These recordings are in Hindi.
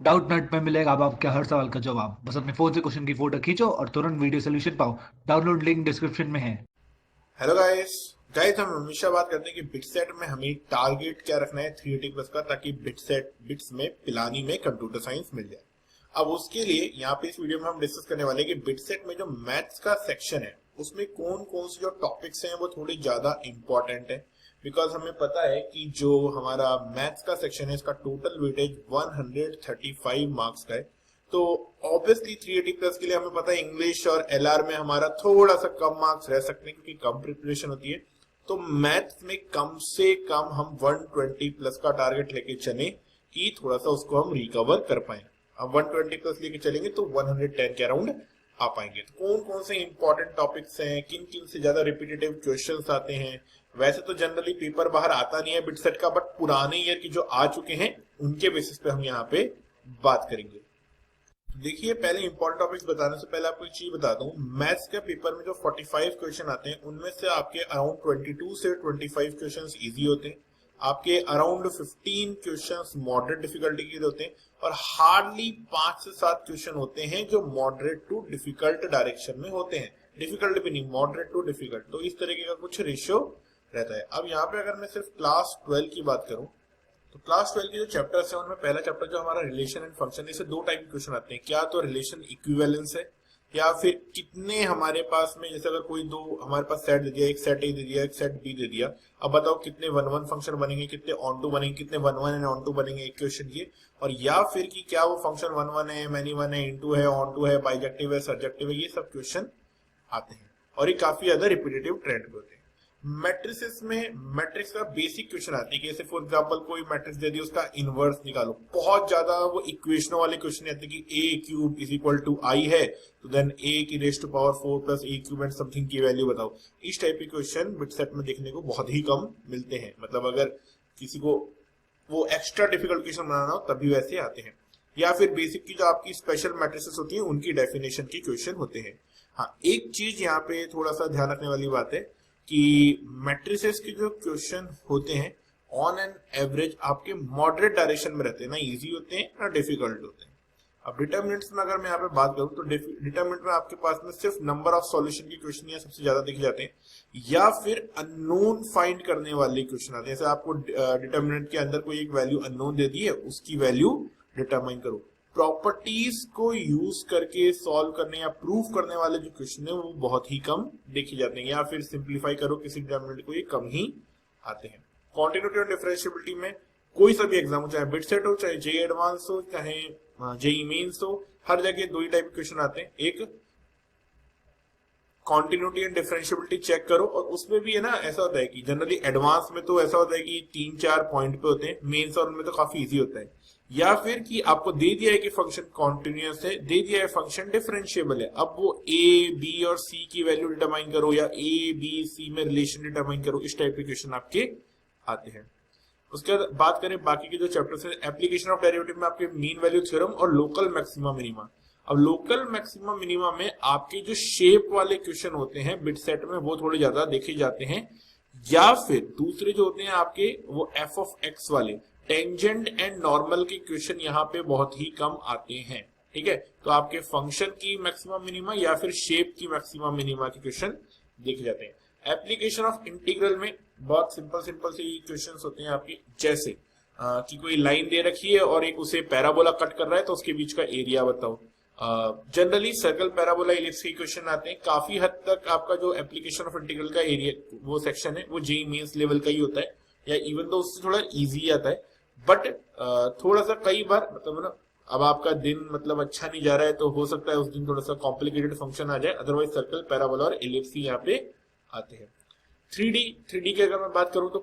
डाउट नट में मिलेगा अब आपके हर सवाल का जवाब। बस अपने फोन से क्वेश्चन की फोटो खींचो और तुरंत वीडियो सोल्यूशन पाओ। डाउनलोड लिंक डिस्क्रिप्शन में है। Hello guys. गाइस हम हमेशा बात करते हैं कि बिट सेट में हमें टारगेट क्या रखना है 380 प्लस का, ताकि बिट्स में पिलानी में कंप्यूटर साइंस मिल जाए। अब उसके लिए यहाँ पे इस वीडियो में हम डिस्कस करने वाले हैं कि बिट सेट में जो मैथ्स का सेक्शन है उसमें कौन कौन से जो टॉपिक्स हैं वो थोड़े ज्यादा इंपॉर्टेंट है। बिकॉज हमें पता है कि जो हमारा मैथ्स का सेक्शन है इसका टोटल वेटेज 135 मार्क्स का है। तो ऑब्वियसली 380 प्लस के लिए हमें पता है इंग्लिश और एलआर में हमारा थोड़ा सा कम मार्क्स रह सकते हैं क्योंकि कम प्रिपरेशन होती है। तो मैथ्स में कम से कम हम 120 प्लस का टारगेट लेके चले कि थोड़ा सा उसको हम रिकवर कर पाए। अब 120 प्लस लेके चलेंगे तो 110 के अराउंड आ पाएंगे। तो कौन कौन से इंपॉर्टेंट टॉपिक्स हैं, किन किन से ज्यादा रिपीटेटिव क्वेश्चंस आते हैं। वैसे तो जनरली पेपर बाहर आता नहीं है बिट सेट का, बट पुराने ईयर की जो आ चुके हैं उनके बेसिस पे हम यहाँ पे बात करेंगे। देखिए, पहले इंपॉर्टेंट टॉपिक्स बताने से पहले आपको एक चीज बता दूं। मैथ्स के पेपर में जो 45 क्वेश्चन आते हैं उनमें से आपके अराउंड 22 से 25 क्वेश्चंस इजी होते हैं। आपके अराउंड 15 क्वेश्चंस मॉडरेट डिफिकल्टी के होते हैं और हार्डली 5 से 7 क्वेश्चन होते हैं जो मॉडरेट टू डिफिकल्ट डायरेक्शन में होते हैं। डिफिकल्ट भी नहीं, मॉडरेट टू डिफिकल्ट। तो इस तरीके का कुछ रेशियो रहता है। अब यहाँ पे अगर मैं सिर्फ क्लास 12 की बात करूं तो क्लास 12 के जो चैप्टर्स है उनमें पहला चैप्टर जो हमारा रिलेशन एंड फंक्शन, इससे दो टाइप के क्वेश्चन आते हैं। क्या तो रिलेशन इक्विवेलेंस है या फिर कितने हमारे पास में, जैसे अगर कोई दो हमारे पास सेट दे दिया, एक सेट ए दे दिया, एक सेट बी दे दिया, अब बताओ कितने वन वन फंक्शन बनेंगे, कितने ऑन टू बनेंगे, कितने one one and on two बनेंगे, एक क्वेश्चन ये। और या फिर कि क्या वो फंक्शन वन वन है, मैनी वन है, इनटू है, ऑन टू है, बाइजेक्टिव है, सर्जेक्टिव है, ये सब क्वेश्चन आते हैं और ये काफी ज्यादा रिपीटेटिव ट्रेंड पे होते हैं। मैट्रिसेस में मैट्रिक्स का बेसिक क्वेश्चन आते हैं। जैसे फॉर एग्जांपल कोई मैट्रिक्स दे दी, उसका इनवर्स निकालो। बहुत ज्यादा वो इक्वेशनों वाले क्वेश्चन आते हैं कि A cube is equal to I है तो देन ए की raise to power 4 plus A cube and something की वैल्यू बताओ। इस टाइप के क्वेश्चन बिट सेट में देखने को बहुत ही कम मिलते हैं। मतलब अगर किसी को वो एक्स्ट्रा डिफिकल्ट क्वेश्चन बनाना हो तभी वैसे आते हैं। या फिर बेसिक की जो आपकी स्पेशल मैट्रिसेस होती है उनकी डेफिनेशन के क्वेश्चन होते हैं। हाँ, एक चीज यहाँ पे थोड़ा सा ध्यान रखने वाली बात है कि मैट्रिसेस के जो क्वेश्चन होते हैं ऑन एन एवरेज आपके मॉडरेट डायरेक्शन में रहते हैं, ना इजी होते हैं ना डिफिकल्ट होते हैं। अब डिटर्मिनेंट्स में अगर मैं यहाँ पे बात करूं तो डिटर्मिनेंट में आपके पास में सिर्फ नंबर ऑफ सॉल्यूशन के क्वेश्चन यहाँ सबसे ज्यादा देखे जाते हैं या फिर अननोन फाइंड करने वाले क्वेश्चन आते हैं। जैसे आपको डिटर्मिनेंट के अंदर कोई एक वैल्यू अननोन दे दी है, उसकी वैल्यू डिटरमाइन करो। प्रॉपर्टीज को यूज करके सॉल्व करने या प्रूफ करने वाले जो क्वेश्चन है वो बहुत ही कम देखे जाते हैं। या फिर सिंप्लीफाई करो किसी डिटरमिनेंट को, ये कम ही आते हैं। कॉन्टिन्यूटी और डिफरेंशिएबिलिटी में कोई सा भी एग्जाम हो, चाहे बिट सेट हो, चाहे जेई एडवांस हो, चाहे जेई मेंस हो, हर जगह दो ही टाइप के क्वेश्चन आते हैं। एक कॉन्टिन्यूटी एंड डिफरेंशिएबिलिटी चेक करो, और उसमें भी है ना ऐसा होता है कि जनरली एडवांस में तो ऐसा होता है कि 3-4 पॉइंट पे होते हैं, मेंस और उनमें तो काफी इजी होता है। या फिर कि आपको दे दिया है कि फंक्शन कॉन्टिन्यूअस है, दे दिया है फंक्शन डिफरेंशिएबल है, अब वो ए बी और सी की वैल्यू डिटरमाइन करो या ए बी सी में रिलेशन डिटरमाइन करो। इस टाइप के क्वेश्चन आपके आते हैं। उसके बाद बात करें बाकी के जो चैप्टर्स हैं, एप्लीकेशन ऑफ डेरिवेटिव में आपके मीन वैल्यू थ्योरम और लोकल मैक्सिमा मिनिमा। अब लोकल मैक्सिमा मिनिमा में आपके जो शेप वाले क्वेश्चन होते हैं बिट सेट में वो थोड़े ज्यादा देखे जाते हैं। या फिर दूसरे जो होते हैं आपके वो एफ ऑफ एक्स वाले टेंजेंट एंड नॉर्मल के क्वेश्चन यहाँ पे बहुत ही कम आते हैं। ठीक है, तो आपके फंक्शन की मैक्सिमा मिनिमा या फिर शेप की मैक्सिमा मिनिमा के क्वेश्चन देखे जाते हैं। एप्लीकेशन ऑफ इंटीग्रल में बहुत सिंपल सिंपल से क्वेश्चंस होते हैं आपके, जैसे कि कोई लाइन दे रखी है और एक उसे पैराबोला कट कर रहा है तो उसके बीच का एरिया बताओ। जनरली सर्कल पैराबोला इलिप्स के क्वेश्चन आते हैं। काफी हद तक आपका जो एप्लीकेशन ऑफ इंटीग्रल का एरिया वो सेक्शन है वो जेईई मेंस लेवल का ही होता है, या इवन तो उससे थोड़ा इजी आता है। बट थोड़ा सा कई बार मतलब ना, अब आपका दिन मतलब अच्छा नहीं जा रहा है तो हो सकता है उस दिन थोड़ा सा कॉम्प्लिकेटेड फंक्शन आ जाए, अदरवाइज सर्कल पैराबोला और इलिप्स यहाँ पे आते हैं। 3D की अगर मैं बात करूं तो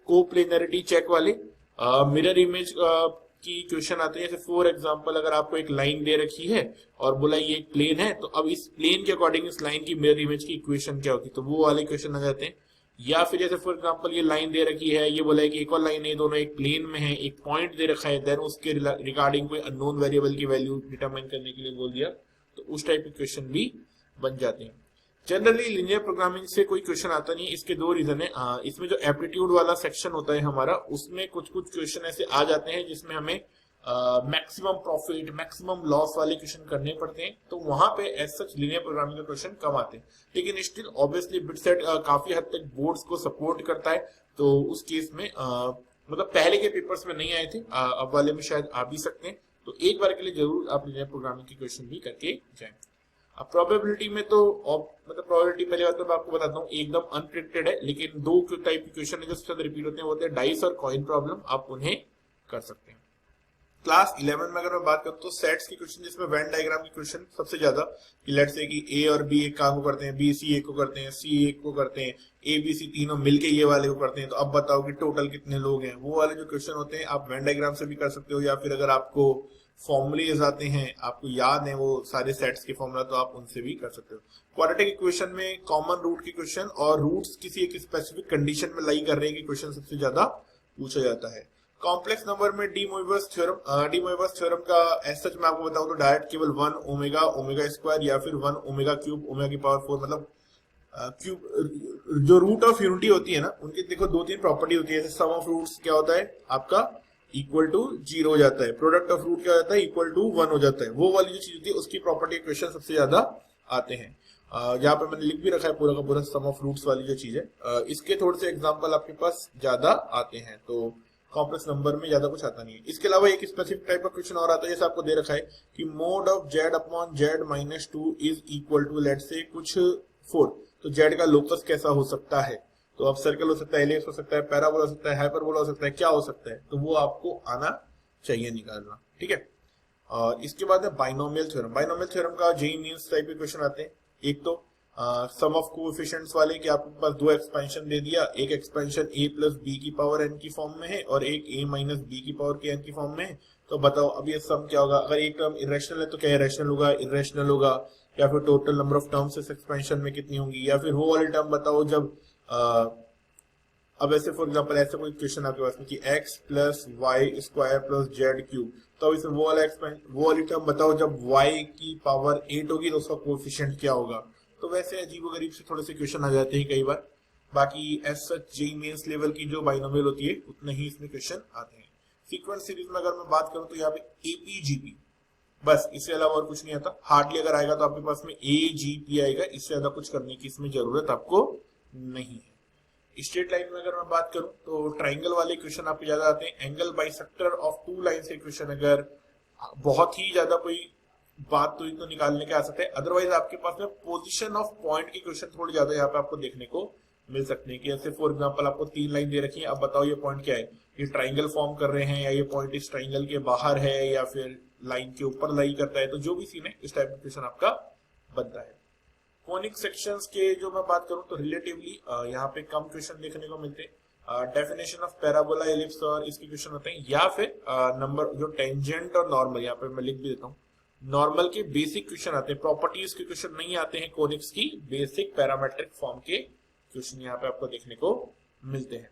कोप्लेनरिटी चेक वाले मिरर इमेज की क्वेश्चन आते हैं। जैसे फॉर एग्जांपल अगर आपको एक लाइन दे रखी है और बोला ये एक प्लेन है, तो अब इस प्लेन के अकॉर्डिंग इस लाइन की मिरर इमेज की इक्वेशन क्या होगी, तो वो वाले क्वेश्चन आ जाते हैं। या फिर जैसे फॉर एग्जांपल ये लाइन दे रखी है, ये बोला है कि एक और लाइन है, दोनों एक प्लेन में है, एक पॉइंट दे रखा है, देन उसके रिगार्डिंग कोई अननोन वेरिएबल की वैल्यू डिटरमाइन करने के लिए बोल दिया, तो उस टाइप के क्वेश्चन भी बन जाते हैं। जनरली लिनियर प्रोग्रामिंग से कोई क्वेश्चन आता नहीं। इसके दो रीजन है। इसमें जो एप्टीट्यूड वाला सेक्शन होता है हमारा, उसमें कुछ कुछ क्वेश्चन ऐसे आ जाते हैं जिसमें हमें मैक्सिमम प्रॉफिट, मैक्सिमम लॉस वाले क्वेश्चन करने पड़ते हैं, तो वहां पे एज सच लीनियर प्रोग्रामिंग के क्वेश्चन कम आते हैं। लेकिन स्टिल ऑब्वियसली बिटसेट काफी हद तक बोर्ड्स को सपोर्ट करता है, तो उस केस में मतलब पहले के पेपर्स में नहीं आए थे, अब वाले में शायद आ भी सकते हैं, तो एक बार के लिए जरूर आप लीनियर प्रोग्रामिंग के क्वेश्चन भी करके जाएं। अब प्रोबेबिलिटी में तो मतलब प्रोबेबिलिटी पहले बात तो मैं आपको बताता हूँ एकदम अनप्रेडिक्टेड है, लेकिन दो टाइप के क्वेश्चन है जो सबसे ज्यादा रिपीट होते हैं, वो होते हैं डाइस और कॉइन प्रॉब्लम, आप उन्हें कर सकते हैं। क्लास 11 में अगर मैं बात करूं तो सेट्स के क्वेश्चन जिसमें वेन डायग्राम के क्वेश्चन सबसे ज्यादा, कि लेट्स से कि ए और बी एक काम को करते हैं, बी सी एक को करते हैं, सी एक को करते हैं, ए बी सी तीनों मिलके ये वाले को करते हैं, तो अब बताओ कि टोटल कितने लोग हैं। वो वाले जो क्वेश्चन होते हैं आप वेन डायग्राम से भी कर सकते हो, या फिर अगर आपको फॉर्मूलेज आते हैं, आपको याद है वो सारे सेट्स के फॉर्मूला, तो आप उनसे भी कर सकते हो। क्वाड्रेटिक इक्वेशन में कॉमन रूट के क्वेश्चन और रूट्स किसी एक स्पेसिफिक कंडीशन में लाई कर रहे हैं कि क्वेश्चन सबसे ज्यादा पूछा जाता है। कॉम्प्लेक्स नंबर में डी मोइवर्स थ्योरम का एज सच मैं आपको बताऊं तो डायरेक्ट केवल 1 ओमेगा स्क्वायर या फिर 1 ओमेगा क्यूब ओमेगा की पावर 4, मतलब क्यूब जो रूट ऑफ यूनिटी होती है ना, उनकी देखो दो तीन प्रॉपर्टी होती है। जैसे सम ऑफ रूट्स क्या होता है आपका इक्वल टू 0 हो जाता है, प्रोडक्ट ऑफ रूट क्या होता है इक्वल टू 1 हो जाता है। वो वाली जो चीज होती है उसकी प्रॉपर्टी के क्वेश्चन सबसे ज्यादा आते हैं। यहाँ पे मैंने लिख भी रखा है पूरा का पूरा सम ऑफ रूट्स वाली जो चीज है, इसके थोड़े से एग्जांपल आपके पास ज्यादा आते हैं, तो कॉम्प्लेक्स नंबर में ज्यादा कुछ आता नहीं है। इसके अलावा एक स्पेसिफिक टाइप का क्वेश्चन और आता है, जैसे आपको दे रखा है कि mod of Z upon Z minus 2 is equal to let say कुछ 4, तो जेड का लोकस कैसा हो सकता है। तो अब सर्कल हो सकता है, एलिप्स हो सकता है, पैराबोला हो सकता है, हाइपरबोला हो सकता है, क्या हो सकता है, तो वो आपको आना चाहिए निकालना, ठीक है। और इसके बाद है बाइनोमियल थ्योरम। बाइनोमियल थ्योरम का जेई मीन्स टाइप के क्वेश्चन आते हैं। एक तो सम ऑफ कोएफिशिएंट्स वाले, कि आपके पास दो एक्सपेंशन दे दिया, एक एक्सपेंशन a प्लस बी की पावर n की फॉर्म में है और एक a माइनस बी की पावर के n की फॉर्म में है, तो बताओ अब ये सम क्या होगा। अगर एक टर्म इरेशनल है तो क्या इरेशनल होगा, इरेशनल होगा, या फिर टोटल नंबर ऑफ टर्म्स इस एक्सपेंशन में कितनी होंगी, या फिर वो वाली टर्म बताओ जब अब ऐसे फॉर एग्जांपल ऐसे कोई क्वेश्चन आपके पास में कि x plus Y square plus Z cube, तो इसमें वो वाली टर्म बताओ जब y की पावर 8 होगी तो उसका कोएफिशिएंट क्या होगा। तो वैसे अजीबोगरीब से थोड़े से क्वेश्चन आ जाते हैं कई बार। बाकी as such JEE mains level की जो बाइनोमियल होती है उतने ही इसमें क्वेश्चन आते हैं। सीक्वेंस सीरीज में अगर मैं बात करूं तो यहाँ पे एपीजीपी, बस इससे अलावा और कुछ नहीं आता। हार्डली अगर आएगा तो आपके पास में एजीपी आएगा, इससे ज्यादा कुछ करने की इसमें जरूरत आपको नहीं है। स्ट्रेट लाइन में अगर मैं बात करूं तो ट्राइंगल वाले क्वेश्चन आपको ज्यादा आते हैं। Angle bisector of two line से क्वेश्चन अगर बहुत ही ज्यादा कोई बात तो इनको निकालने के आ सकते हैं, अदरवाइज आपके पास में पोजीशन ऑफ पॉइंट के क्वेश्चन थोड़े ज्यादा यहाँ पे आपको देखने को मिल सकते हैं। कि जैसे फॉर एग्जांपल आपको 3 लाइन दे रखी है, अब बताओ ये पॉइंट क्या है, ये ट्राइंगल फॉर्म कर रहे हैं या ये पॉइंट इस ट्राइंगल के बाहर है या फिर लाइन के ऊपर लाई करता है, तो जो भी सीन है इस टाइप का क्वेश्चन आपका बनता है। कोनिक सेक्शंस के जो मैं बात करूं तो रिलेटिवली यहाँ पे कम क्वेश्चन देखने को मिलते हैं। डेफिनेशन ऑफ पैराबोला, एलिप्स और इसके क्वेश्चन होते हैं, या फिर नंबर जो टेंजेंट और नॉर्मल, यहाँ पे मैं लिख भी देता हूँ, नॉर्मल के बेसिक क्वेश्चन आते हैं। प्रॉपर्टीज के क्वेश्चन नहीं आते हैं, कोनिक्स की बेसिक पैरामेट्रिक फॉर्म के क्वेश्चन यहाँ पे आपको देखने को मिलते हैं।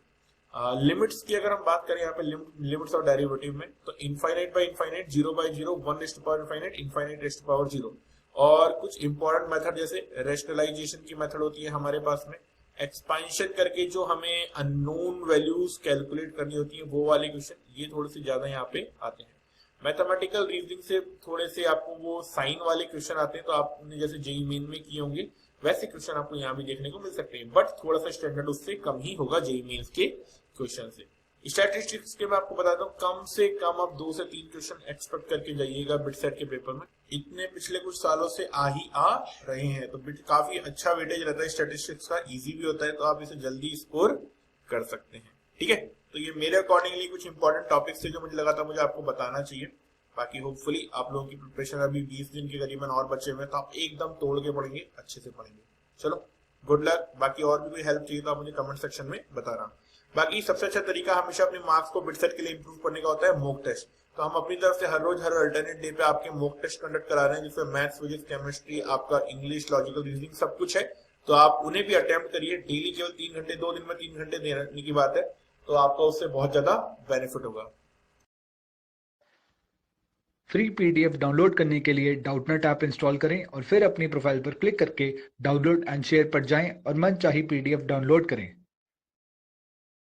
लिमिट्स की अगर हम बात करें यहाँ पे लिमिट्स और डेरिवेटिव में, तो infinite by infinite, 0 by 0, 1 raise to power infinite, infinite raise to power 0, और कुछ इंपॉर्टेंट मेथड जैसे रेशनलाइजेशन की मेथड होती है हमारे पास में, एक्सपेंशन करके जो हमें अननोन वैल्यूज कैलकुलेट करनी होती है वो वाले क्वेश्चन, ये थोड़े से ज्यादा यहाँ पे आते हैं। मैथमेटिकल रीजनिंग से थोड़े से आपको वो साइन वाले क्वेश्चन आते हैं, तो आपने जैसे जेईई मेन में किए होंगे वैसे क्वेश्चन आपको यहाँ भी देखने को मिल सकते हैं, बट थोड़ा सा स्टैंडर्ड उससे कम ही होगा जेईई मेंस के क्वेश्चन से। स्टैटिस्टिक्स के मैं आपको बताता हूँ, कम से कम आप 2 से 3 क्वेश्चन एक्सपेक्ट करके जाइएगा बिटसेट के पेपर में, इतने पिछले कुछ सालों से आ रहे हैं, तो काफी अच्छा वेटेज रहता है स्टैटिस्टिक्स का, इजी भी होता है, तो आप इसे जल्दी स्कोर कर सकते हैं, ठीक है। तो ये मेरे अकॉर्डिंगली कुछ इंपॉर्टेंट टॉपिक्स थे जो मुझे लगा था मुझे आपको बताना चाहिए। बाकी होपफुली आप लोगों की प्रिपरेशन अभी 20 दिन के करीबन और बचे हुए, तो आप एकदम तोड़ के पढ़ेंगे, अच्छे से पढ़ेंगे। चलो गुड लक। बाकी और भी कोई हेल्प चाहिए तो आप मुझे कमेंट सेक्शन में बताना। बाकी सबसे अच्छा तरीका हमेशा अपने मार्क्स को बिटसेट के लिए इंप्रूव करने का होता है मॉक टेस्ट। तो हम अपनी तरफ से हर रोज हर अल्टरनेट डे पे आपके मॉक टेस्ट कंडक्ट करा रहे हैं, जिसमें मैथ्स, फिजिक्स, केमिस्ट्री, आपका इंग्लिश, लॉजिकल रीजनिंग सब कुछ है, तो आप उन्हें भी अटेम्प्ट करिए। डेली केवल 3 घंटे, 2 दिन में 3 घंटे देने की बात है, तो आपका उससे बहुत ज्यादा बेनिफिट होगा। फ्री पीडीएफ डाउनलोड करने के लिए डाउटनेट ऐप इंस्टॉल करें और फिर अपनी प्रोफाइल पर क्लिक करके डाउनलोड एंड शेयर पर जाएं और मनचाही पीडीएफ डाउनलोड करें।